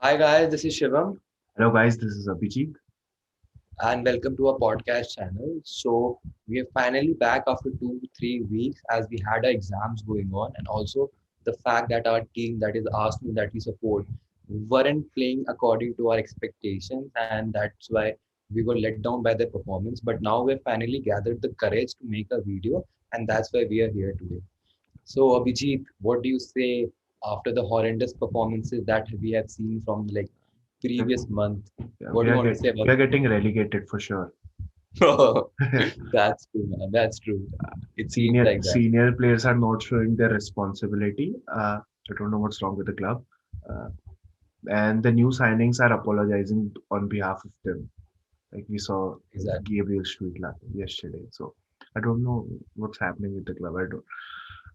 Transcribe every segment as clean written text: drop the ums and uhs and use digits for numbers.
Hi guys, this is Shivam Hello guys, this is Abhijit. and welcome to our podcast channel. So we are finally back after 2 3 weeks as we had our exams going on and also the fact that our team that is Arsenal that we support weren't playing according to our expectations and that's why we were let down by their performance. But now we've finally gathered the courage to make a video and that's why we are here today. So Abhijit, what do you say after the horrendous performances that we have seen from like Yeah, previous month? yeah, What do you want to say we about are getting relegated for sure. it? That's true, man. That's true. It seems like that. Senior players are not showing their responsibility. I don't know what's wrong with the club. Uh, and the new signings are apologizing on behalf of them. Like we saw Exactly. Gabriel Street yesterday. So I don't know what's happening with the club.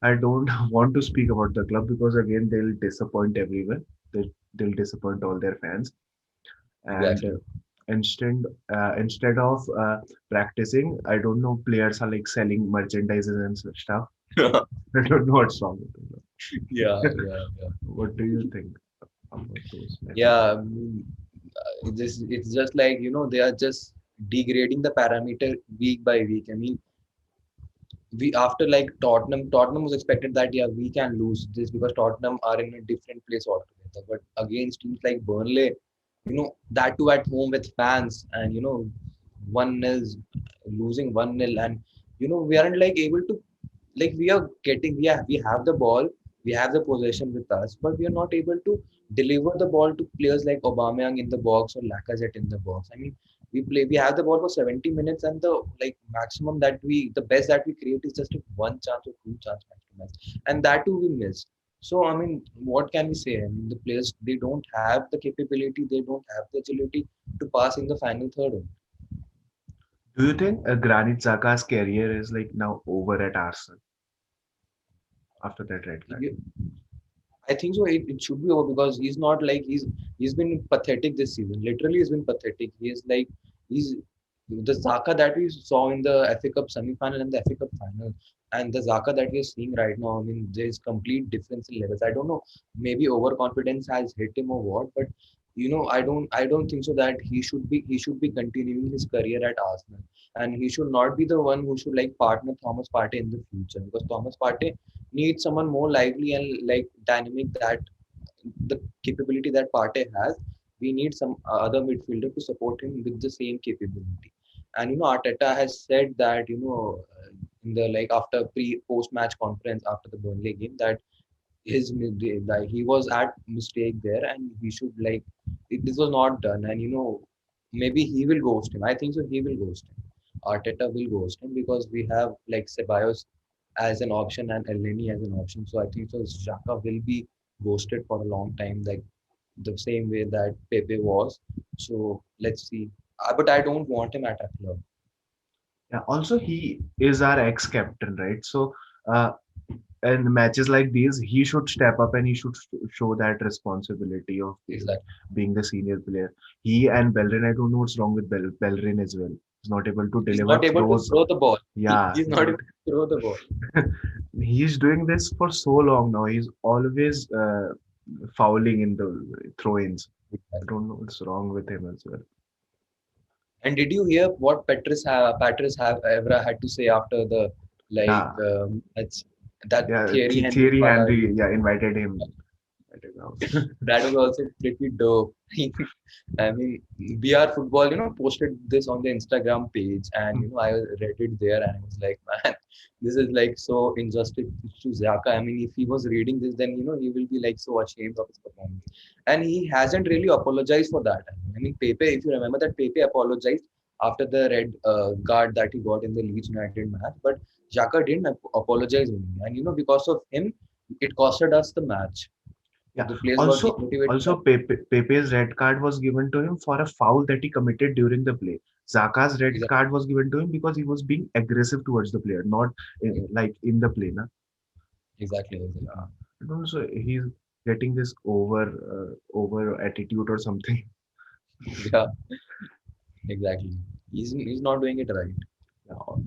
I don't want to speak about the club because again they'll disappoint everyone. They'll disappoint all their fans. And Exactly. instead of practicing, I don't know, players are like selling merchandises and such stuff. I don't know what's wrong with Yeah, them. yeah, yeah. What do you think about those matches? Yeah, it's just like, they are just degrading the parameter week by week. I mean, we after like Tottenham was expected that yeah we can lose this because Tottenham are in a different place altogether. But against teams like Burnley, that too at home with fans and 1-0 losing 1-0 and we aren't like able to like we have the ball, we have the possession with us, but we are not able to deliver the ball to players like Aubameyang in the box or Lacazette in the box. I mean, we have the ball for 70 minutes and the like maximum that the best that we create is just a one chance or two chance max to max, and that too we miss. So I mean, what can we say? I mean, the players they don't have the capability, they don't have the agility to pass in the final third. Do you think Granit Xhaka's career is like now over at Arsenal after that red card? I think so. It should be over because he's not like he's been pathetic this season. Literally, he's been pathetic. He's the Zaka that we saw in the FA Cup semi-final and the FA Cup final, and the Zaka that we're seeing right now. I mean, there's complete difference in levels. I don't know. Maybe overconfidence has hit him or what, but I don't think so that he should be continuing his career at Arsenal, and he should not be the one who should like partner Thomas Partey in the future because Thomas Partey needs someone more lively and like dynamic that the capability that Partey has. We need some other midfielder to support him with the same capability. And Arteta has said that in the like after post match conference after the Burnley game that that he was at mistake there and he should like this was not done and maybe he will ghost him. I think so he will ghost him. Arteta will ghost him because we have like Ceballos as an option and Elneny as an option. So I think so Xhaka will be ghosted for a long time, like the same way that Pepe was. So let's see. But I don't want him at a club. Yeah. Also, he is our ex-captain, right? So, uh, in matches like these, he should step up and he should show that responsibility of Exactly. being the senior player. He and Bellerin, I don't know what's wrong with Bellerin as well. He's not able to He's deliver not able to throws. throw the ball. Yeah, He's he's not not. able to throw the ball. He's doing this for so long now. He's always fouling in the throw-ins. I Exactly. don't know what's wrong with him as well. And did you hear what Petrus have Evra had to say after the like Yeah, that yeah. Thierry Henry Thierry Fala Henry, yeah, invited him at his house. that was also pretty dope. I mean, BR Football, posted this on the Instagram page, and I read it there, and I was like, man, this is like so injustice to Xhaka. I mean, if he was reading this, then he will be like so ashamed of his performance, and he hasn't really apologized for that. I mean, Pepe, if you remember that Pepe apologized after the red card that he got in the Leeds United match, but Xhaka didn't apologize only, and because of him, it costed us the match. Yeah. The players got demotivated. Also, Pepe's red card was given to him for a foul that he committed during the play. Zaka's red Exactly, card was given to him because he was being aggressive towards the player, not like in the play. Na? exactly, exactly. Yeah. And also, he's getting this over attitude or something. Yeah, exactly. He's not doing it right.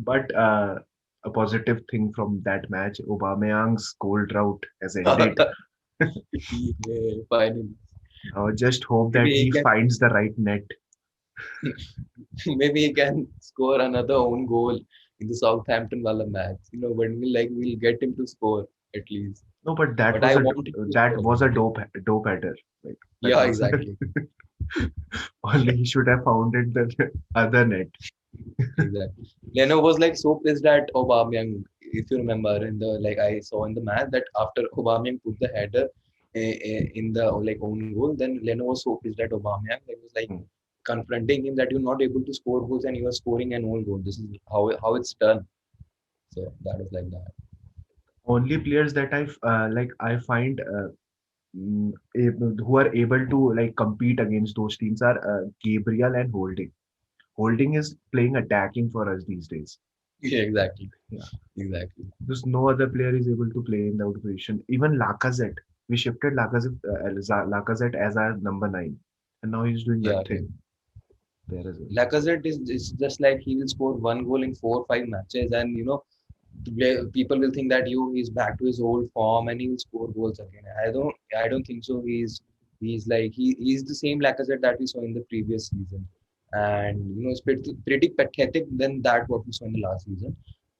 But a positive thing from that match, Aubameyang's goal drought has ended. Yeah, finally. Just hope that Maybe he he can finds the right net. maybe he can score another own goal in the Southampton wala match. When we'll get him to score at least. No, but that But was I a want him to that score was a again. dope header. Like that Yeah, was exactly. only he should have founded the other net. Exactly. Leno was like so pissed at Aubameyang, if you remember in the like I saw in the match that after Aubameyang put the header in the like own goal, then Leno was so pissed at Aubameyang that he was like Hmm. confronting him that you're not able to score goals and you are scoring an own goal. This is how it's done. So that is like that. Only players that I find who are able to like compete against those teams are Gabriel and Holding. Holding is playing attacking for us these days. Yeah, exactly. Yeah, Exactly. because no other player is able to play in that position. Even Lacazette, we shifted Lacazette as our number 9, and now he's doing Yeah, yeah. nothing there as well. Lacazette is just like he will score one goal in 4 or 5 matches, and people will think that he's back to his old form and he will score goals again. I don't think so. He's like he's the same Lacazette that we saw in the previous season, and it's pretty pathetic than that what we saw in the last season,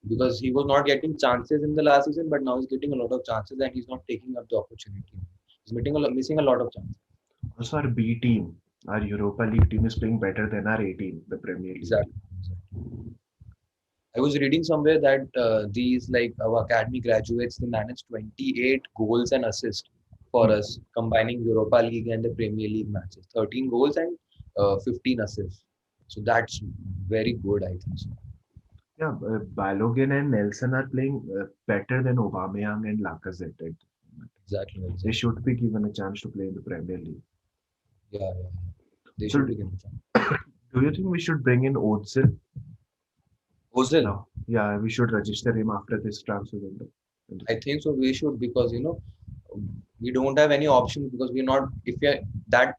because he was not getting chances in the last season, but now he's getting a lot of chances and he's not taking up the opportunity. He's missing a lot of chances. Also, our B team, our Europa League team is playing better than our A team, the Premier League team. Exactly. Exactly. I was reading somewhere that these like our academy graduates they managed 28 goals and assists for Hmm. us, combining Europa League and the Premier League matches. 13 goals and 15 assists. So that's very good, I think so. Yeah, Balogun and Nelson are playing better than Aubameyang and Lacazette. At the moment. Exactly, They exactly. should be given a chance to play in the Premier League. Yeah, yeah, yeah. They So, should be given a chance. do you think we should bring in Ozil Ozil, now? Yeah, we should register him after this transfer window. I think so. We should because we don't have any options because we're not. If you're that,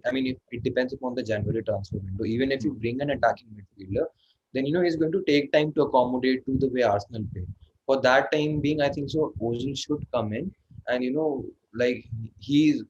I mean, it depends upon the January transfer window. Even if you Hmm. bring an attacking midfielder, then he's going to take time to accommodate to the way Arsenal play. For that time being, I think so. Ozil should come in, and like he's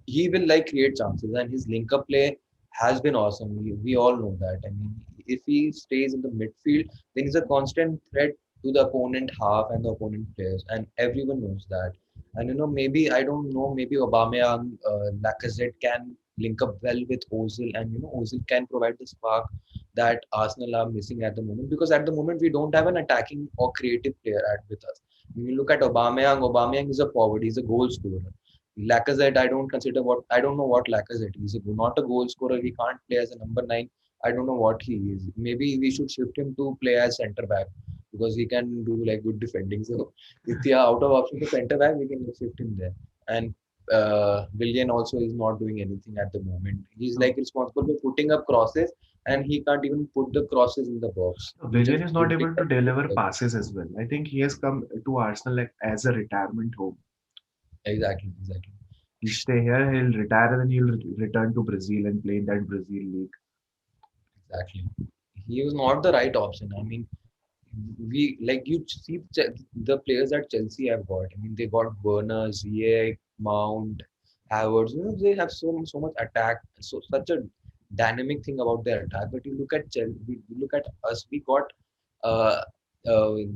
he will like create chances and his link up play has been awesome. We all know that. I mean, if he stays in the midfield, then he's a constant threat to the opponent half and the opponent players, and everyone knows that. And maybe I don't know, maybe Aubameyang, Lacazette can link up well with Ozil, and Ozil can provide the spark that Arsenal are missing at the moment because at the moment we don't have an attacking or creative player with us. When you look at Aubameyang is a forward, he's a goal scorer. Lacazette, I don't know what Lacazette is. He's not a goal scorer. He can't play as a number 9. I don't know what he is. Maybe we should shift him to play as centre back because he can do like good defending. So if we are out of option for centre back, we can shift him there. And Willian also is not doing anything at the moment. He's No, like responsible for putting up crosses, and he can't even put the crosses in the box. He Willian just is not putting able to them. deliver passes as well. I think he has come to Arsenal like as a retirement home. Exactly, exactly. He'll stay here, he'll retire, and then he'll return to Brazil and play in that Brazil league. Exactly. He was not the right option. I mean, we like you see the players that Chelsea have got. I mean, they got Werner, Ziyech, Mount, Havertz. They have so much attack. So such a dynamic thing about their attack. But you look at Chelsea, we look at us. We got uh,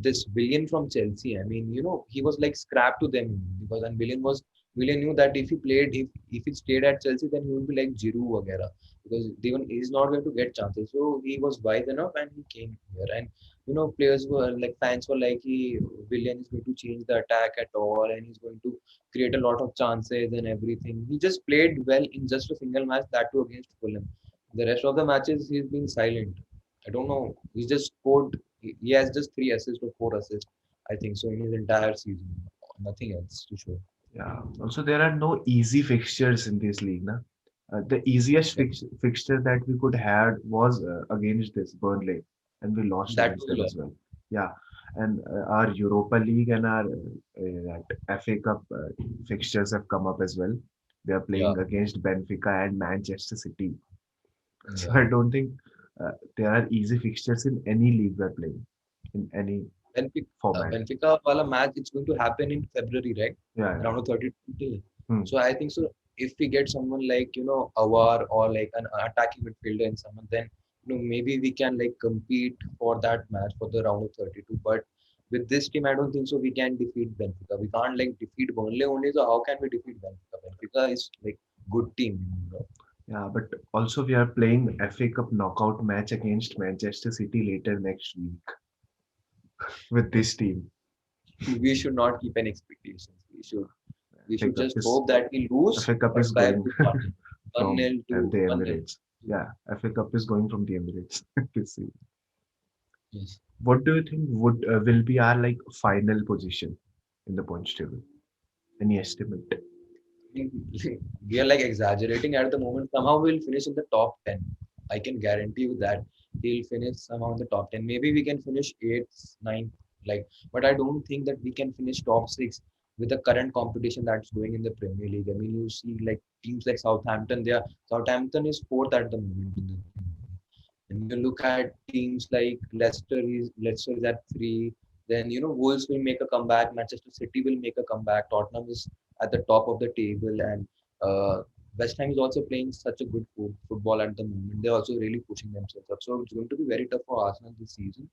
this Willian from Chelsea. I mean, he was like scrap to them because and Willian knew that if he played, if he stayed at Chelsea, then he would be like Giroud, वगैरह, because even he's not going to get chances. So he was wise enough and he came here. And players were like fans were like, Willian is going to change the attack at all, and he's going to create a lot of chances and everything. He just played well in just a single match, that too against Fulham. The rest of the matches, he's been silent. I don't know. He's just scored. He has just 3 assists or 4 assists, I think so, in his entire season. Nothing else to show. Yeah. Also, there are no easy fixtures in this league. Na? The easiest Yeah, fixture that we could have was against this Burnley, and we lost that against too. them as well. Yeah, and our Europa League and our that FA Cup fixtures have come up as well. They are Yeah, playing against Benfica and Manchester City. So yeah. I don't think there are easy fixtures in any league we're playing in any format. Benfica wala match, it's going to happen in February, right? Yeah, yeah. Around the 32nd day. Hmm. So I think so. if we get someone like Awar or like an attacking midfielder in someone, then maybe we can like compete for that match for the round of 32. But with this team, I don't think so. We can defeat Benfica. We can't like defeat Burnley only. So how can we defeat Benfica? Benfica is like good team. Yeah, but also we are playing FA Cup knockout match against Manchester City later next week with this team. We should not keep any expectations. We should FA Cup just is hope that we lose, FA Cup is but by a going good margin. One from nil the to 1-0. Emirates. Yeah, FA Cup is going from the Emirates this season. Yes. What do you think would will be our like final position in the points table? Any estimate? We are like exaggerating at the moment. Somehow we'll finish in the top 10. I can guarantee you that he'll finish somehow in the top 10. Maybe we can finish 8th, 9th, like, but I don't think that we can finish top 6 with the current competition that's going in the Premier League. I mean, you see like teams like Southampton, Southampton is fourth at the moment in the Premier League. And you look at teams like Leicester is at 3. Then Wolves will make a comeback. Manchester City will make a comeback. Tottenham is at the top of the table, and uh, West Ham is also playing such a good football at the moment. They're also really pushing themselves up. So it's going to be very tough for Arsenal this season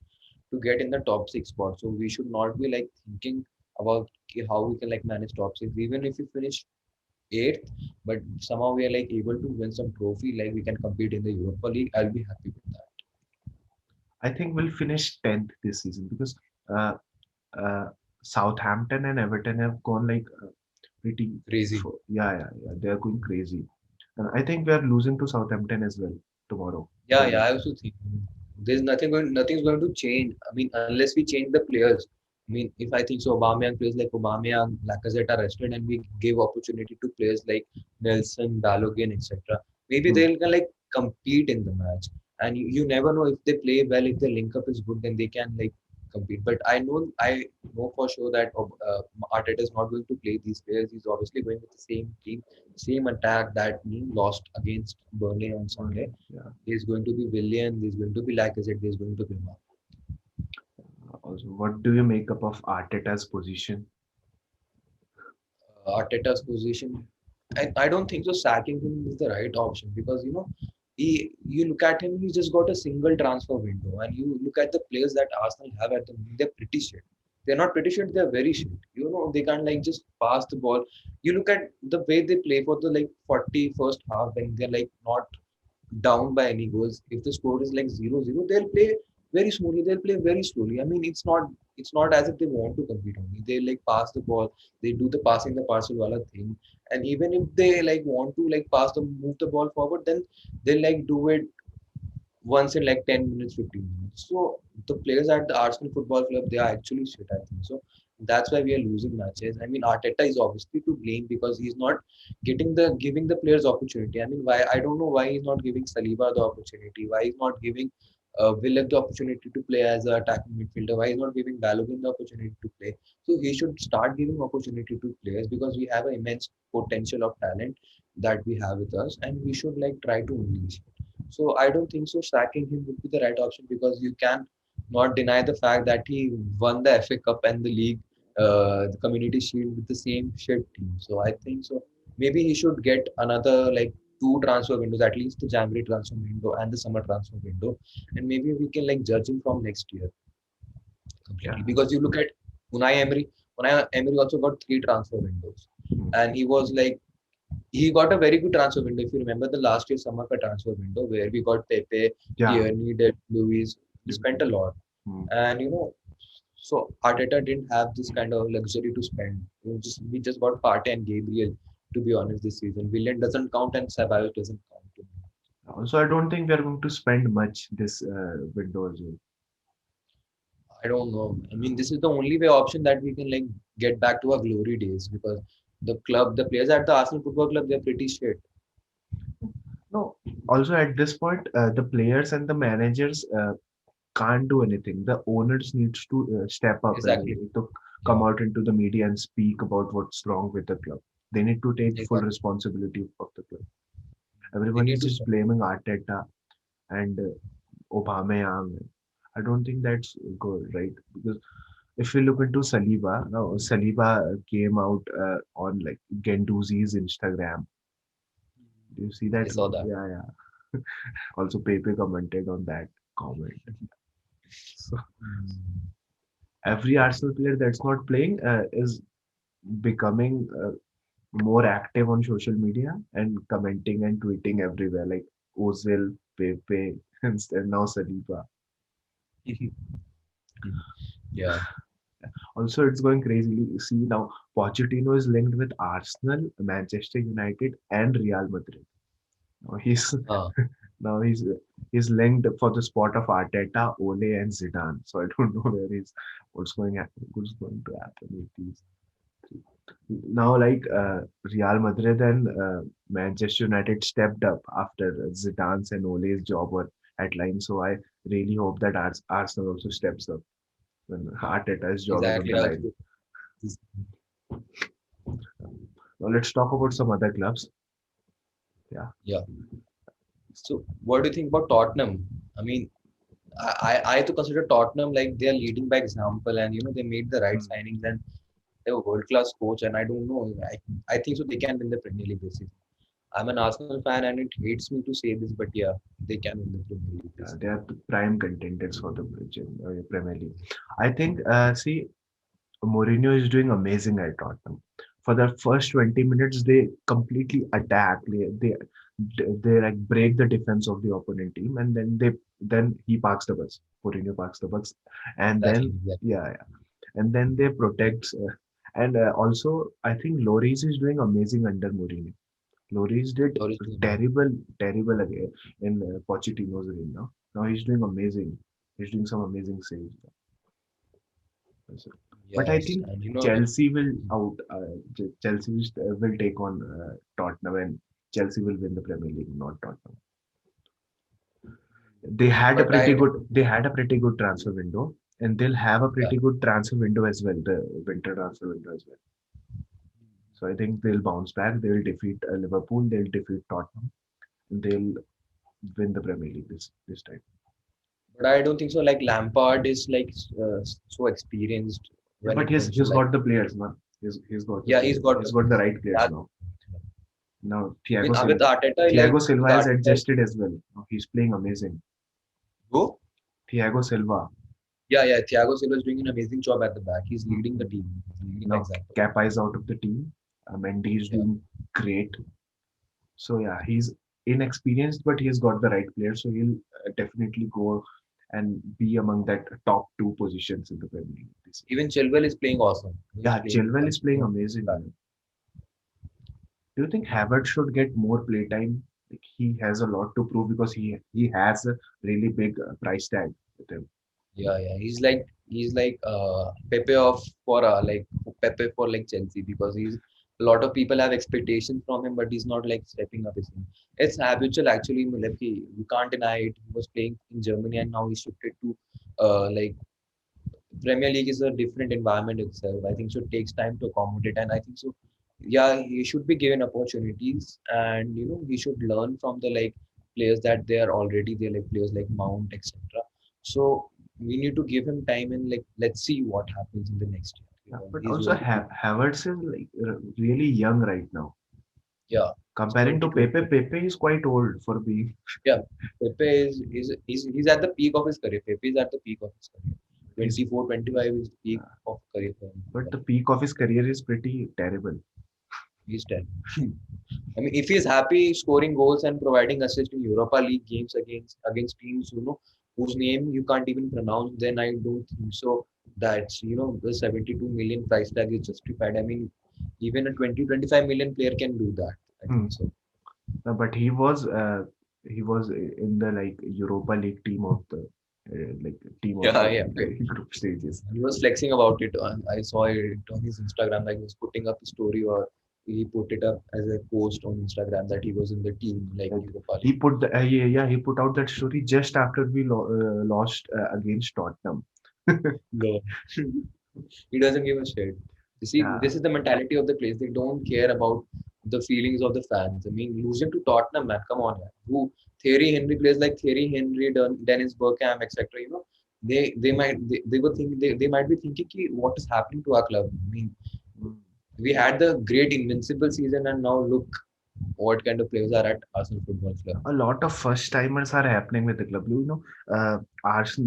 to get in the top 6 spot. So we should not be like thinking about how we can like manage top 6. Even if we finish 8th, but somehow we are like able to win some trophy, like we can compete in the Europa League. I'll be happy with that. I think we'll finish 10th this season because uh, uh, Southampton and Everton have gone like pretty. Crazy. Yeah. They are going crazy, and I think we are losing to Southampton as well tomorrow. Yeah, yeah. I also think nothing's going to change. I mean, unless we change the players. I mean, if I think so, Aubameyang players like Aubameyang, Lacazette are rested, and we give opportunity to players like Nelson, Balogun, etc. Maybe Hmm. they'll like compete in the match, and you never know if they play well. If the link up is good, then they can like compete. But I know for sure that Arteta is not going to play these players. He's obviously going with the same team, same attack that he lost against Burnley on Sunday. Yeah. There's going to be Willian, there's going to be Lacazette, there's going to be Mark. Also, what do you make up of Arteta's position? Arteta's position. I don't think so. Sacking him is the right option because you look at him, he's just got a single transfer window, and you look at the players that Arsenal have at the moment, they're pretty shit. They're not pretty shit, they're very shit. They can't like just pass the ball. You look at the way they play for the like 41st half when they're like not down by any goals. If the score is like 0-0, they'll play very smoothly. They'll play very slowly. I mean, it's not as if they want to compete only. They like pass the ball. They do the passing the parcel wala thing. And even if they like want to like move the ball forward, then they like do it once in like 10 minutes, 15 minutes. So the players at the Arsenal Football Club, they are actually shit, I think. So that's why we are losing matches. I mean, Arteta is obviously to blame because he's not giving the players opportunity. I mean, why I don't know why he's not giving Saliba the opportunity, why he's not giving Willock the opportunity to play as an attacking midfielder, why he's not giving Balogun the opportunity to play. So he should start giving opportunity to players because we have an immense potential of talent that we have with us, and we should like try to unleash it. So I don't think so. Sacking him would be the right option because you can not deny the fact that he won the FA Cup and the league, the Community Shield with the same shit team. So I think so. Maybe he should get another like two transfer windows, at least the January transfer window and the summer transfer window, and maybe we can like judge him from next year Yeah. completely. Because you look at Unai Emery. Unai Emery also got three transfer windows, Hmm. and he got a very good transfer window. If you remember the last year summer transfer window where we got Pepe, Yeah. Tierney, Del Luis, we spent a lot. Hmm. And so Arteta didn't have this kind of luxury to spend. We just got Partey and Gabriel, to be honest, this season. Willian doesn't count and Ceballos doesn't count to me. Also, I don't think we are going to spend much this window as well. I don't know. I mean, this is the only way option that we can like get back to our glory days because the players at the Arsenal Football Club, they're pretty shit. No. Also, at this point, the players and the managers can't do anything. The owners needs to step up and Exactly. to come Yeah. out into the media and speak about what's wrong with the club. They need to take full Exactly. responsibility of the club. They Everyone need is to just stop. blaming Arteta and Aubameyang. I don't think that's good, right? Because if we look into Saliba, now Saliba came out on like Genduzi's Instagram. Do you see I that? saw that. Yeah, yeah. Also, Pepe commented on that comment. So Mm. every Arsenal player that's not playing is becoming more active on social media and commenting and tweeting everywhere, like Ozil, Pepe, and now Saliba. Yeah. Also, it's going crazily. See now, Pochettino is linked with Arsenal, Manchester United, and Real Madrid. Now he's Uh, now he's linked for the spot of Arteta, Ole, and Zidane. So I don't know what's going to happen with these three. Now, like Real Madrid and Manchester United stepped up after Zidane's and Ole's job were headline. So I really hope that Arsenal also steps up when Arteta's job is on exactly. the I line. also, this- Now let's talk about some other clubs. Yeah. yeah. So, what do you think about Tottenham? I mean, I to consider Tottenham like they are leading by example, and they made the right Mm. signings, and they have a world class coach, and I don't know, I think so they can win the Premier League basically. I'm an Arsenal fan, and it hates me to say this, but yeah, they can win the Premier League They basically. are the prime contenders for the Premier League. I think, see, Mourinho is doing amazing at Tottenham. For the first 20 minutes, they completely attack. They like break the defense of the opponent team, and then he parks the bus. Mourinho parks the bus, and Exactly, then exactly. yeah, yeah. And then they protect. And also, I think Lloris is doing amazing under Mourinho. Lloris did Sorry to hear. terrible again in Pochettino's reign now. Now he's doing amazing. He's doing some amazing saves. So- But I Yes, think and Chelsea will out. Chelsea will take on Tottenham, and Chelsea will win the Premier League, not Tottenham. but I They had a pretty good transfer window, and they'll have a yeah, pretty good transfer window as well. The winter transfer window as well. So I think they'll bounce back. They'll defeat Liverpool. They'll defeat Tottenham. And they'll win the Premier League this time. but I don't think so. Like Lampard is like so experienced Yeah, when but it comes to he's like got the players, man. He's got the yeah, he's players. got He's got the right players that. now. Now I mean, with Thiago Silva has Arteta, adjusted as well. Now he's playing amazing. go. Thiago Silva. Yeah, yeah. Thiago Silva is doing an amazing job at the back. He's leading the Mhm. team. He's leading by Now example. Kepa is out of the team. Mendy is Yeah, doing great. So yeah, he's inexperienced, but he's got the right players. So he'll definitely go and be among that top two positions in the Premier League this year. even Chilwell is playing awesome. He's Yeah, playing Chilwell is also playing playing amazing, back. man. Do you think Havertz should get more playtime? Like he has a lot to prove because he has a really big price tag with him. Yeah, yeah. He's like Pepe of for like Pepe for like Chelsea because he's a lot of people have expectations from him, but he's not like stepping up his game. It's habitual actually. Like you can't deny it. He was playing in Germany and now he shifted to like Premier League is a different environment itself. I think so it takes time to accommodate, and I think so. Yeah, he should be given opportunities, and he should learn from the like players that they are already there, like players like Mount, etc. So we need to give him time, and like let's see what happens in the next year. Yeah, but He's also going to be Havertz is like really young right now. yeah, he's Comparing to 22. Pepe is quite old for being. Yeah, Pepe he's at the peak of his career. Pepe is at the peak of his career. He's 24, 25 is the peak of career for but him. the peak of his career is pretty terrible. He's 10. I mean, if he's happy scoring goals and providing assists in Europa League games against teams, whose name you can't even pronounce, then I don't think so. That's the 72 million price tag is justified. I mean, even a 20-25 million player can do that. I Hmm. think so. No, but he was in the like Europa League team of the like team of Yeah, the yeah. group stages. He was flexing about it. I saw it on his Instagram. Like he was putting up a story or he put it up as a post on Instagram that he was in the team like Like Europa he League. put the, yeah, he put out that story just after we lost against Tottenham. Yeah. He doesn't give a shit. You see, Yeah, this is the mentality of the place. They don't care about the feelings of the fans. I mean, losing to Tottenham, man, come on, man. Who Thierry Henry plays like Thierry Henry, Dennis Bergkamp, etc. They would think they might be thinking, "Ki, what is happening to our club? I mean, mm, we had the great invincible season, and now look. what kind of players are at Arsenal Football Club. A lot of first timers are happening with the club.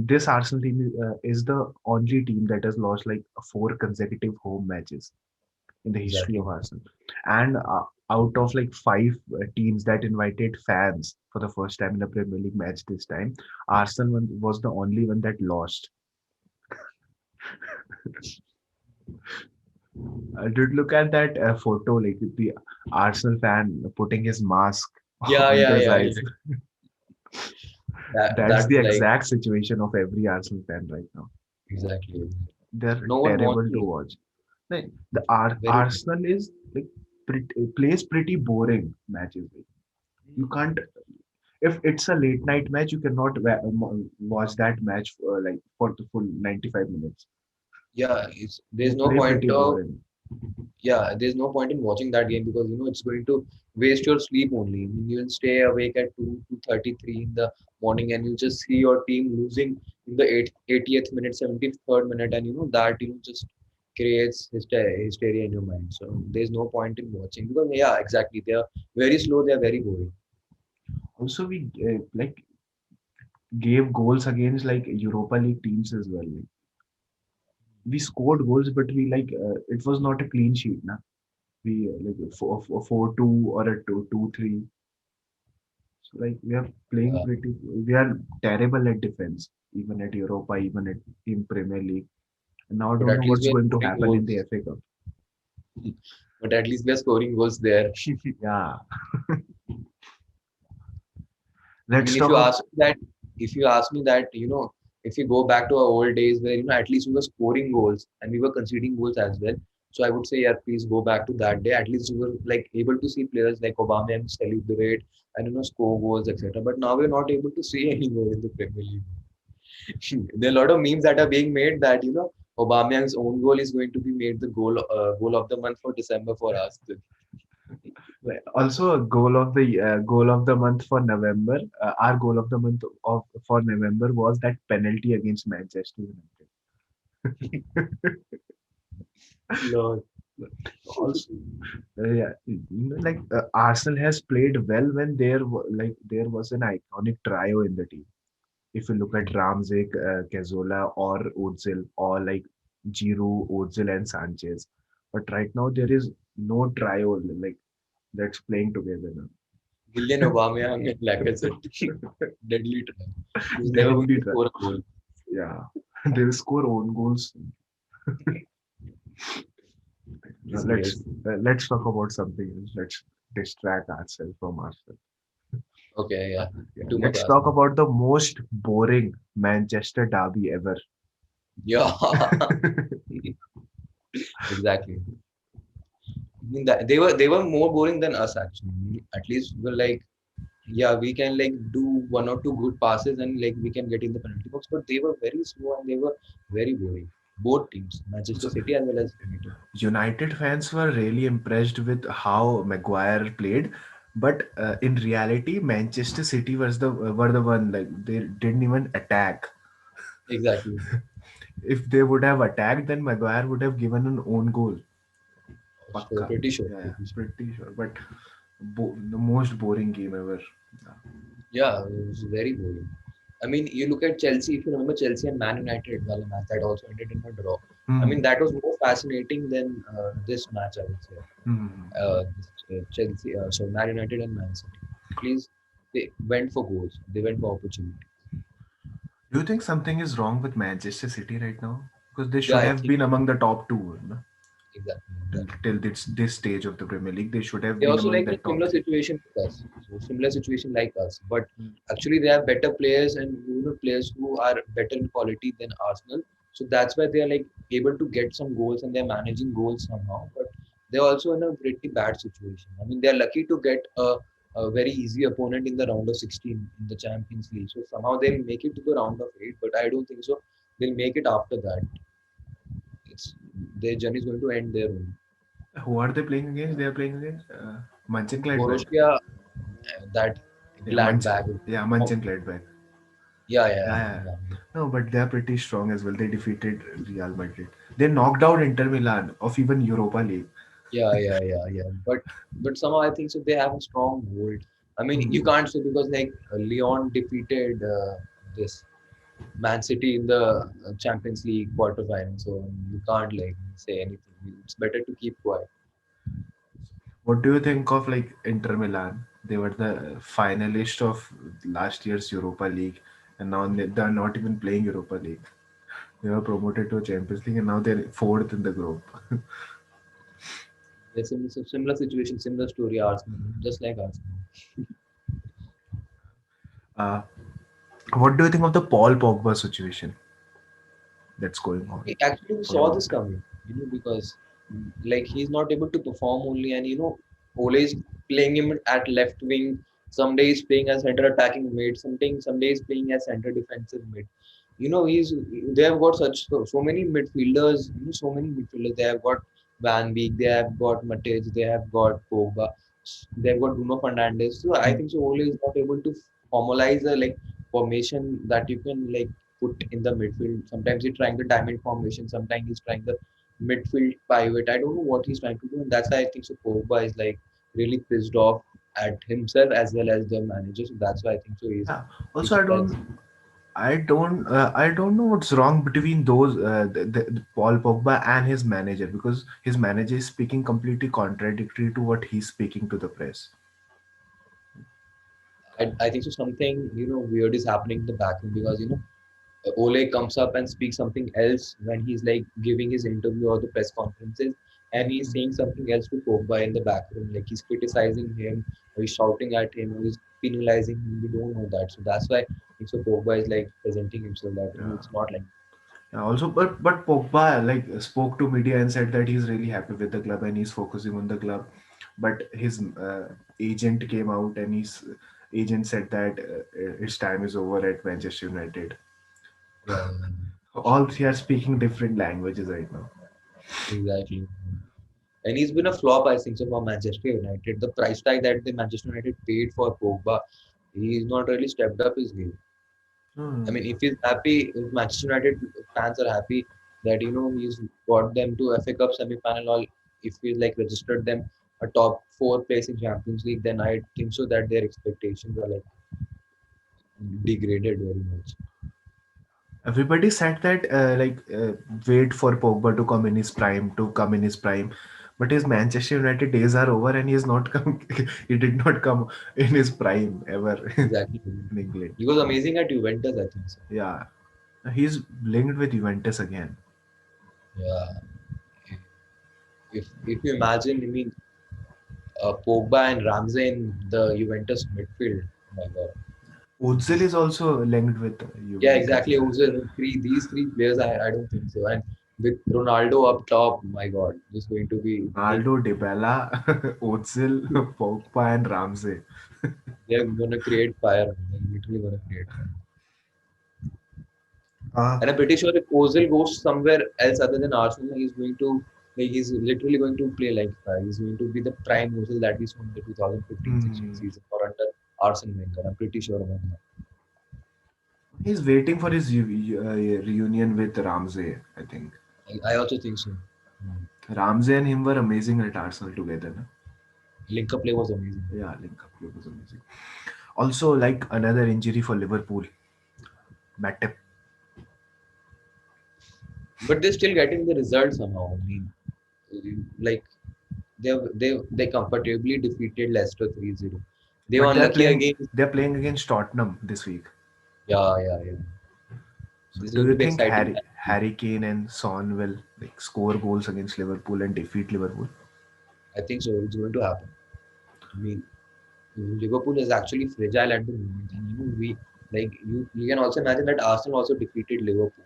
This Arsenal team is the only team that has lost like four consecutive home matches in the history of Exactly. Arsenal. And out of like five teams that invited fans for the first time in a Premier League match this time, Arsenal was the only one that lost. Did look at that photo, like the Arsenal fan putting his mask Yeah, on yeah, his yeah, eyes. yeah. That's That's the like exact situation of every Arsenal fan right now. exactly. They're No one wants terrible to to. watch. Like the Very. Arsenal is like plays pretty boring matches. Like, you can't, if it's a late night match, you cannot watch that match for, like for the full 95 minutes. Yeah, They there's no play point pretty of boring. yeah, there's no point in watching that game because it's going to waste your sleep only. I mean, you'll stay awake at 2:33 in the morning, and you just see your team losing in the 80th minute, 73rd minute, and that just creates hysteria in your mind. So there's no point in watching because yeah, exactly. They are very slow. They are very boring. Also, we like gave goals against like Europa League teams as well. Like, we scored goals, but we like it was not a clean sheet, na. We like a 4-2 or a 2-3. So like we are playing Yeah, pretty. We are terrible at defense, even at Europa, even in Premier League. And now I but don't at know least what's we are going to scoring happen in the goals. FA Cup. But at least we are scoring goals there. Yeah, I let's mean, talk about. if you ask me that, if you go back to our old days where, at least we were scoring goals and we were conceding goals as well. So I would say, yeah, please go back to that day. At least we were like able to see players like Aubameyang celebrate and score goals, etc. But now we're not able to see anymore in the Premier League. There are a lot of memes that are being made that Aubameyang's own goal is going to be made the goal of the month for December for us. Also, a goal of the month for November. Our goal of the month of for November was that penalty against Manchester United. Lord. Also, yeah, like Arsenal has played well when there was an iconic trio in the team. If you look at Ramsey, Cazorla, or Ozil, or like Giroud, Ozil, and Sanchez. But right now there is no trio like that's playing together now. William Aubameyang and Lacazette. Deadly try. He's never going Deadly to try. score a goal. Yeah, they'll score own goals. Now It's amazing. let's talk about something else. Let's distract ourselves from ourselves. Okay, yeah. Yeah, Too much let's talk Arsenal. about the most boring Manchester derby ever. Yeah, exactly. I mean that they were more boring than us actually. At least we're like, yeah, we can like do one or two good passes and like we can get in the penalty box, but they were very slow and they were very boring. Both teams, Manchester So, City as well as United. United fans were really impressed with how Maguire played, but in reality, Manchester City were the one like they didn't even attack. Exactly. If they would have attacked, then Maguire would have given an own goal. Sure, Pakka. pretty sure, Yeah, pretty sure. pretty sure. But the most boring game ever. Yeah. Yeah, it was very boring. I mean, you look at Chelsea, if you remember Chelsea and Man United, well, a match that also ended in a draw. I mean, Hmm. that was more fascinating than this match, I would say. Hmm. Chelsea, so Man United and Man City. At least they went for goals, they went for opportunity. Do you think something is wrong with Manchester City right now? Because they Yeah, should I have think been among the top two, no? exactly, Till, exactly. till this stage of the Premier League. They should have They been also among like the a top similar three. situation with us. So similar situation like us, but actually they have better players and players who are better in quality than Arsenal. So that's why they are like able to get some goals and they're managing goals somehow. But they're also in a pretty bad situation. I mean, they're lucky to get a very easy opponent in the round of 16 in the Champions League. So somehow they'll make it to the round of 8, but I don't think so. They'll make it after that. It's their journey is going to end there only. Who are they playing against? They are playing against Mönchengladbach. Borussia, that Yeah, glad bag. Mönchengladbach. Yeah, yeah, Yeah, yeah. yeah. No, but they are pretty strong as well. They defeated Real Madrid. They knocked out Inter Milan of even Europa League. Yeah. But somehow I think so they have a strong hold. I mean, you Hmm. can't say because like Leon defeated this Man City in the Champions League quarterfinal, so you can't like say anything. It's better to keep quiet. What do you think of like Inter Milan? They were the finalist of last year's Europa League, and now they're not even playing Europa League. They were promoted to Champions League, and now they're fourth in the group. There's similar situation, similar story. Arsenal, just like Arsenal. Uh, what do you think of the Paul Pogba situation that's going on Actually, we for saw long this time? coming, because like he's not able to perform only, and Ole is playing him at left wing. Some days playing as center attacking mid. Some days playing as center defensive mid. He's they have got so many midfielders. So many midfielders. They have got Van Beek. They have got Matic. They have got Pogba. They have got Bruno Fernandes. So I Hmm. think so. Ole is not able to formalize a like formation that you can like put in the midfield. Sometimes he's trying the diamond formation. Sometimes he's trying the midfield pivot. I don't know what he's trying to do, and that's why I think so. Pogba is like really pissed off at himself as well as the manager. So that's why I think so. Yeah. He's Also, I don't know what's wrong between the Paul Pogba and his manager, because his manager is speaking completely contradictory to what he's speaking to the press. I think so. Something weird is happening in the background because Ole comes up and speaks something else when he's like giving his interview or the press conferences, and he's saying something else to Pogba in the back room, like he's criticizing him, or he's shouting at him, or he's penalizing him. We don't know that, so that's why I think so. Pogba is like presenting himself that Yeah. it's not like Yeah, also, but Pogba like spoke to media and said that he's really happy with the club and he's focusing on the club. But his agent came out and his agent said that his time is over at Manchester United. yeah, All three are speaking different languages right now. exactly. And he's been a flop, I think so, for Manchester United. The price tag that the Manchester United paid for Pogba, he's not really stepped up his game. I Hmm. mean, if he's happy, if Manchester United fans are happy that he's got them to FA Cup semi-final, or if he's like registered them a top four place in Champions League, then I think so that their expectations are like degraded very much. Everybody said that wait for Pogba to come in his prime, to come in his prime. But his Manchester United days are over and he has not come. He did not come in his prime ever Exactly. in England. He was amazing at Juventus, I think so. Yeah, he's linked with Juventus again. Yeah. If you imagine, I mean, Pogba and Ramsey in the Juventus midfield. Oh my God. Ozil is also linked with Yeah, Juventus. exactly. These three players, I don't think so. And with Ronaldo up top, my God, just going to be like Ronaldo, Dybala, Ozil, Pogba, and Ramsey. they're gonna create fire. They're literally gonna create fire. Uh, And I'm pretty sure if Ozil goes somewhere else other than Arsenal, he's literally going to play like fire. He's going to be the prime Ozil that we saw in the 2015-16 hmm. season or under Arsene Wenger. I'm pretty sure about that. He's waiting for his reunion with Ramsey, I think. I also think so. Ramsey and him were amazing at Arsenal together. No? Link up play was amazing. Yeah, link up play was amazing. Also, like another injury for Liverpool, Matip. But they're still getting the result somehow. I mean, like they comfortably defeated Leicester 3-0. They were But unlucky again. they're playing against Tottenham this week. Yeah. So This is do going you to be think exciting. Harry Kane and Son will like score goals against Liverpool and defeat Liverpool? I think so. It's going to happen. I mean, Liverpool is actually fragile at the moment, and we like you can also imagine that Arsenal also defeated Liverpool.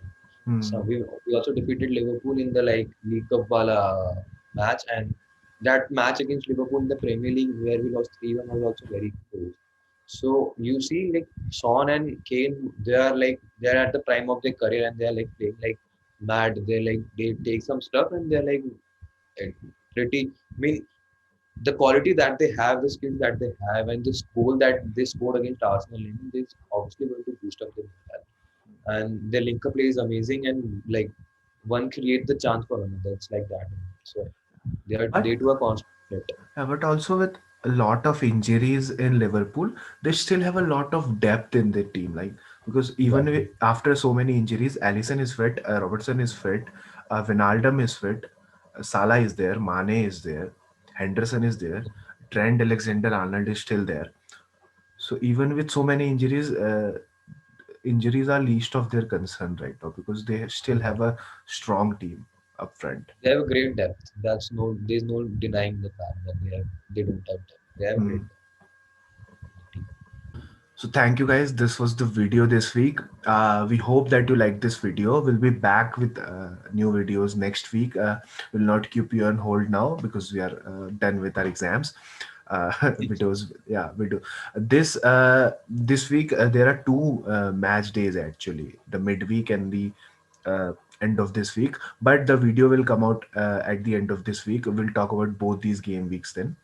So Hmm. we also defeated Liverpool in the like League Cup wala match, and that match against Liverpool in the Premier League where we lost 3-1 was also very close. So you see, like Sean and Kane, they're at the prime of their career and they're like playing like mad. They take some stuff and they're like eh, pretty. I mean, the quality that they have, the skills that they have, and this goal that they scored against Arsenal, is obviously going to boost up their morale. And their link up play is amazing, and like one create the chance for another. It's like that. So. They But do a constant threat. but also with a lot of injuries in Liverpool, they still have a lot of depth in their team. Like because even Exactly. after so many injuries, Allison is fit, Robertson is fit, Vinaldum is fit, Salah is there, Mane is there, Henderson is there, Trent Alexander-Arnold is still there. So even with so many injuries, injuries are least of their concern right now because they still have Exactly. a strong team up front. They have a great depth. There's no denying the fact that they don't have depth. They have great Hmm. depth in the team. So thank you guys. This was the video this week. We hope that you like this video. We'll be back with new videos next week. We'll not keep you on hold now because we are done with our exams. Videos, yeah, we do. This week there are two match days actually, the midweek and the uh, end of this week. But the video will come out at the end of this week. We'll talk about both these game weeks then.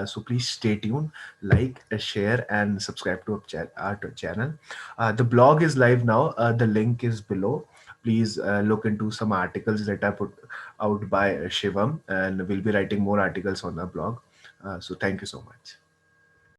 So please stay tuned, like, share, and subscribe to our channel. The blog is live now. The link is below. Please look into some articles that I put out by Shivam, and we'll be writing more articles on our blog. So thank you so much.